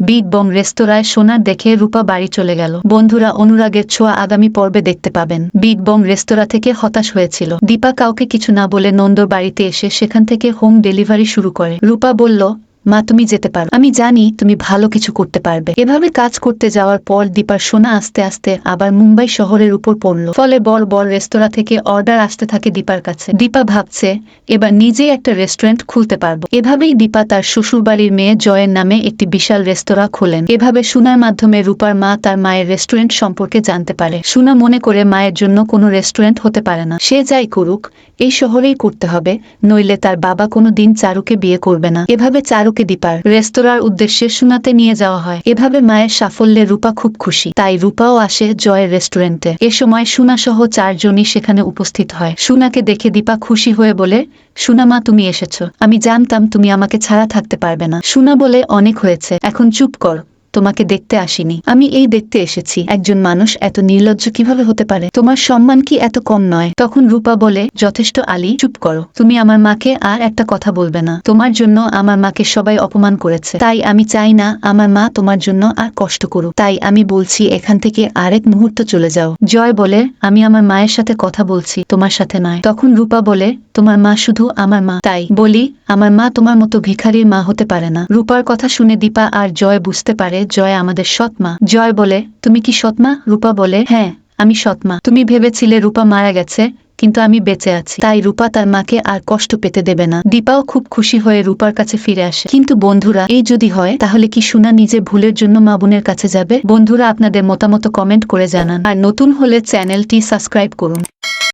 Big বং রেস্তোরাঁয় সোনার দেখে রূপা বাড়ি চলে গেল। বন্ধুরা, অনুরাগের ছোঁয়া আগামী পর্বে দেখতে পাবেন। বিগ বং রেস্তোরাঁ থেকে হতাশ হয়েছিল। দীপা কাউকে কিছু না বলে নন্দর বাড়িতে এসে সেখান থেকে হোম ডেলিভারি শুরু করে। রূপা বলল, মা তুমি যেতে পারো, আমি জানি তুমি ভালো কিছু করতে পারবে। এভাবে কাজ করতে যাওয়ার পর দীপার সোনা আস্তে আস্তে আবার মুম্বাই শহরের উপর পড়ল। ফলে বড় বড় রেস্তোরাঁ থেকে অর্ডার আসতে থাকে দীপার কাছে। দীপা ভাবছে এবার নিজেই একটা রেস্টুরেন্ট খুলতে পারবো। এভাবেই দীপা তার শ্বশুরবাড়ির মেয়ে জয়ের নামে একটি বিশাল রেস্তোরাঁ খোলেন। এভাবে সোনার মাধ্যমে রূপার মা তার মায়ের রেস্টুরেন্ট সম্পর্কে জানতে পারে। সোনা মনে করে মায়ের জন্য কোনো রেস্টুরেন্ট হতে পারে না। সে যাই করুক এই শহরেই করতে হবে, নইলে তার বাবা কোনো দিন চারুকে বিয়ে করবে না। এভাবে চারুকে দীপার রেস্তোরাঁর উদ্দেশ্যে সোনাতে নিয়ে যাওয়া হয়। এভাবে মায়ের সাফল্যে রূপা খুব খুশি, তাই রূপাও আসে জয়ের রেস্টুরেন্টে। এ সময় সোনা সহ 4 জনই সেখানে উপস্থিত হয়। সোনাকে দেখে দীপা খুশি হয়ে বলে, সোনা মা তুমি এসেছো, আমি জানতাম তুমি আমাকে ছাড়া থাকতে পারবে না। সোনা বলে, অনেক হয়েছে, এখন চুপ কর, তোমাকে দেখতে আসিনি, আমি এই দেখতে এসেছি একজন মানুষ এত নির্লজ্জ কিভাবে হতে পারে, তোমার সম্মান কি এত কম নয়? তখন রূপা বলে, যথেষ্ট আলী, চুপ করো, তুমি আমার মাকে আর একটা কথা বলবে না। তোমার জন্য আমার মাকে সবাই অপমান করেছে, তাই আমি চাই না আমার মা তোমার জন্য আর কষ্ট করুক, তাই আমি বলছি এখান থেকে আরেক মুহূর্ত চলে যাও। জয় বলে, আমি আমার মায়ের সাথে কথা বলছি, তোমার সাথে নয়। তখন রূপা বলে, তোমার মা শুধু আমার মা, তাই বলি আমার মা তোমার মতো ভিখারির মা হতে পারে না। রূপার কথা শুনে দীপা আর জয় বুঝতে পারে জয় আমাদের সৎ মা। জয় বলে, তুমি কি সৎ মা? রূপা বলে, হ্যাঁ আমি সৎ মা। তুমি ভেবেছিলে রূপা মারা গেছে, কিন্তু আমি বেঁচে আছি, তাই রূপা তার মাকে আর কষ্ট পেতে দেবে না। দীপাও খুব খুশি হয়ে রূপার কাছে ফিরে আসে। কিন্তু বন্ধুরা, এই যদি হয় তাহলে কি সোনা নিজের ভুলের জন্য মা বোনের কাছে যাবে? বন্ধুরা, আপনাদের মতামত কমেন্ট করে জানান, আর নতুন হলে চ্যানেলটি সাবস্ক্রাইব করুন।